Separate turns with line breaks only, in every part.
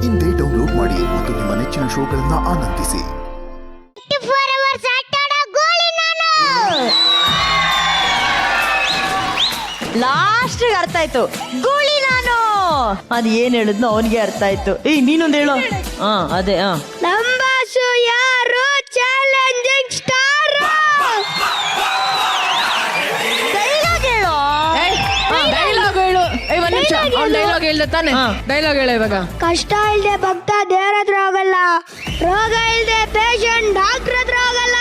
ಇಂದೇ ಡೌನ್ಲೋಡ್ ಮಾಡಿ ಮತ್ತು ನಿಮ್ಮ ನೆಚ್ಚಿನ ಶೋಗಳನ್ನ ಆನಂದಿಸಿ.
ಲಾಸ್ಟ್ ಅರ್ಥ ಆಯ್ತು, ಗೋಳಿ ನಾನು. ಅದ್ ಏನ್ ಹೇಳಿದ್ನೋ ಅವನಿಗೆ ಅರ್ಥ ಆಯ್ತು. ನೀನೊಂದು ಹೇಳು. ಅದೇ
ನಂಬಾಸು ಯಾರು ಚಾಲೆಂಜಿಂಗ್ ಸ್ಟಾರ್.
ಡೈಲಾಗ್ ಹೇಳು.
ಡೈಲಾಗ್ ಹೇಳು. ಒಂದ್ ನಿಮಿಷ, ಡೈಲಾಗ್ ಹೇಳ್ದೆ ತಾನೆ? ಡೈಲಾಗ್ ಹೇಳ ಇವಾಗ.
ಕಷ್ಟ ಇಲ್ದೆ ಭಕ್ತ ದೇವ್ರ ಹತ್ರ ಹೋಗಲ್ಲ, ರೋಗ ಇಲ್ದೆ ಪೇಷಂಟ್ ಡಾಕ್ಟರ್ ಹತ್ರ ಹೋಗಲ್ಲ,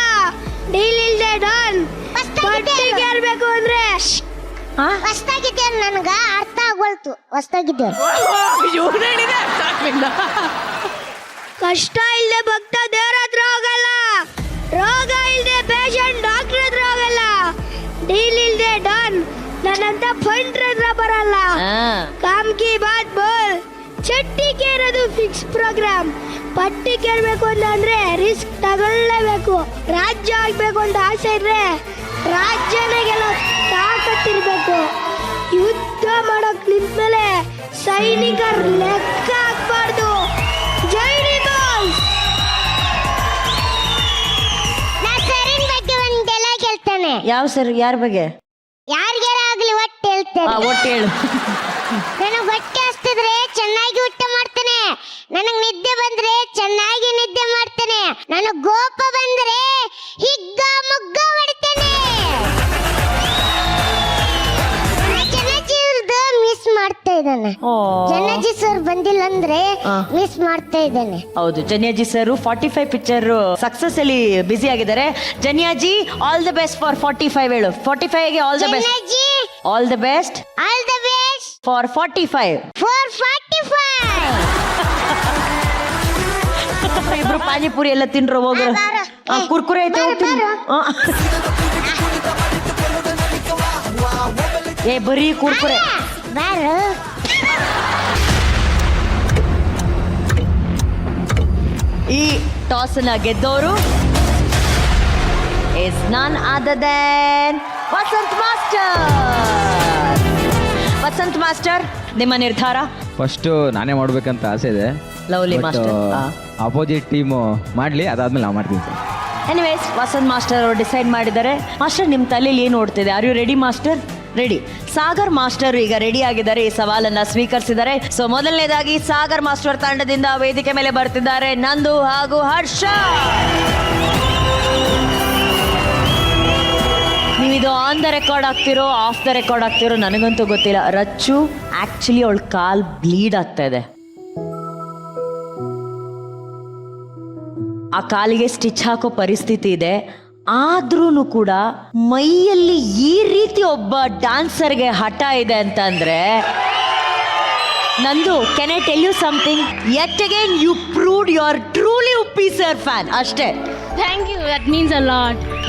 ಡೀಲ್ ಇಲ್ದೆ ಡಾನ್ ಪಟ್ಟಿಗೆ ಇರ್ಬೇಕು ಅಂದ್ರೆ
ಹೊಸ್ತಾಗಿದ್ದೇನೆ. ನನ್ಗ ಅರ್ಥ ಆಗೋಲ್ತು. ಹೊಸ್ತಾಗಿದ್ದೇನೆ.
ಕಷ್ಟ ಇಲ್ದೆ ಭಕ್ತ ದೇವ್ರ ಹತ್ರ ಹೋಗಲ್ಲ, ರೋಗ ಇಲ್ದೆ ಪೇಷಂಟ್ ಡಾಕ್ಟರ್ ಹತ್ರ ಹೋಗಲ್ಲ, ಡೀಲ್ ಇಲ್ದೆ ಡಾನ್ ನನ್ನಂತ ಫಂಡ್ರ ಹತ್ರ ಬರಲ್ಲ. ಕಾಮ್ ಕಿ ಬಾತ್ ಬೋಲ್, ಚಟ್ಟಿ ಕೇರೋದು ಫಿಕ್ಸ್ ಪ್ರೋಗ್ರಾಮ್. ಪಟ್ಟಿ ಕೇಳಬೇಕು ಅಂತಂದ್ರೆ ರಿಸ್ಕ್ ತಗೊಳ್ಳೇಬೇಕು. ರಾಜ್ಯ ಆಗ್ಬೇಕು ಅಂತ ಆಸೆ ಇದ್ರೆ ರಾಜ್ಯನೇ ಗೆಲ್ಲೋ ತಾಕತ್ತಿರ್ಬೇಕು. ಯುದ್ಧ ಮಾಡಕ್ ನಿಂತ್ಮೇಲೆ ಸೈನಿಕರ ಲೆಕ್ಕ ಹಾಕ್ಬಾರ್ದು. ಜೈ ಬಾಸ್.
ನಾ ಸರಿನ್ ಬಗ್ಗೆ ಒಂದ್ ಡೈಲಾಗ್ ಹೇಳ್ತೇನೆ.
ಯಾವ ಸರ್? ಯಾರ ಬಗ್ಗೆ?
ಯಾರಿಗಾರ ಆಗ್ಲಿ ಒಟ್ಟು ಹೇಳ್ತೇನೆ.
ಒಟ್ಟು ಹೇಳು.
ನನಗ್ ಹೊಟ್ಟೆ ಹಸ್ತಿದ್ರೆ ಚೆನ್ನಾಗಿ ಊಟ ಮಾಡ್ತೇನೆ. ನನಗ್ ನಿದ್ದೆ ಬಂದ್ರೆ ಚೆನ್ನಾಗಿ ನಿದ್ದೆ ಮಾಡ್ತೇನೆ. ನನಗ್ ಗೋಪ ಬಂದ್ರೆ ಹಿಗ್ಗ ಮುಗ್ಗ ಹೊಡಿತೇನೆ. ಜನಜೀವ್ರದ್ದು ಮಿಸ್ ಮಾಡ್ತಾ ಇದ್ದಾನೆ. ಜನಜಿ ಸರ್ ಬಂದಿಲ್ಲ ಅಂದ್ರೆ ಮಿಸ್ ಮಾಡ್ತಾ ಇದ್ದೇನೆ.
ಹೌದು, ಜನಿಯಾಜಿ ಸರ್ 45 ಪಿಕ್ಚರ್ ಸಕ್ಸಸ್ ಅಲ್ಲಿ ಬ್ಯುಸಿ ಆಗಿದ್ದಾರೆ. Janiji all the best for 45. ಹೇಳು 45 ಗೆ all the best.
Janaji
all the best.
All the best
for 45.
For 45.
ಇಬ್ರು ಪಾನಿಪುರಿ ಎಲ್ಲ ತಿನ್ರು ಹೋಗ್ರ. ಕುರ್ಕುರೆ ಐತೆ ಹೋಗ್ತೀನಿ. ಬರೀ ಕುರ್ಕುರೆ.
ಬಾರು.
ಈ ಟಾಸ್ ನ ಗೆದ್ದವರು is none other than Vasant master. Vasant master, ನಿಮ್ಮ ನಿರ್ಧಾರ?
ಫಸ್ಟ್ ನಾನೇ ಮಾಡ್ಬೇಕಂತ ಆಸೆ ಇದೆ.
Lovely master.
ಅಪೋಸಿಟ್ ಟೀಮು ಮಾಡ್ಲಿ, ಅದಾದ್ಮೇಲೆ ನಾವು ಮಾಡ್ತೀವಿ ಸರ್.
ಎನಿವೇಸ್, ವಸಂತ್ ಮಾಸ್ಟರ್ ಅವರು ಡಿಸೈಡ್ ಮಾಡಿದ್ದಾರೆ. ಮಾಸ್ಟರ್, ನಿಮ್ಮ ತಲೆಯಲ್ಲಿ ಏನು ಓಡ್ತಿದೆ? Are you ready master? Ready. Sagar master ಈಗ ರೆಡಿ ಆಗಿದ್ದಾರೆ, ಈ ಸವಾಲನ್ನ ಸ್ವೀಕರಿಸಿದ್ದಾರೆ. ಸೊ ಮೊದಲನೇದಾಗಿ ಸಾಗರ್ ಮಾಸ್ಟರ್ ತಂಡದಿಂದ ವೇದಿಕೆ ಮೇಲೆ ಬರ್ತಿದ್ದಾರೆ ನಂದು ಹಾಗೂ ಹರ್ಷ. ನೀವಿದು ಆನ್ ದ ರೆಕಾರ್ಡ್ ಆಗ್ತಿರೋ ಆಫ್ ದ ರೆಕಾರ್ಡ್ ಆಗ್ತಿರೋ ನನಗಂತೂ ಗೊತ್ತಿಲ್ಲ. ರಚ್ಚು ಆಕ್ಚುಲಿ ಅವಳ ಕಾಲ್ ಬ್ಲೀಡ್ ಆಗ್ತಾ ಇದೆ. ಆ ಕಾಲಿಗೆ ಸ್ಟಿಚ್ ಹಾಕೋ ಪರಿಸ್ಥಿತಿ ಇದೆ. ಆದ್ರೂ ಕೂಡ ಮೈಯಲ್ಲಿ ಈ ರೀತಿ ಒಬ್ಬ ಡ್ಯಾನ್ಸರ್ಗೆ ಹಠ ಇದೆ ಅಂತಂದ್ರೆ ನಂದು, can I tell you something? Yet again you proved you are truly Uppi sir fan. ಅಷ್ಟೇ.
Thank you, that means a lot.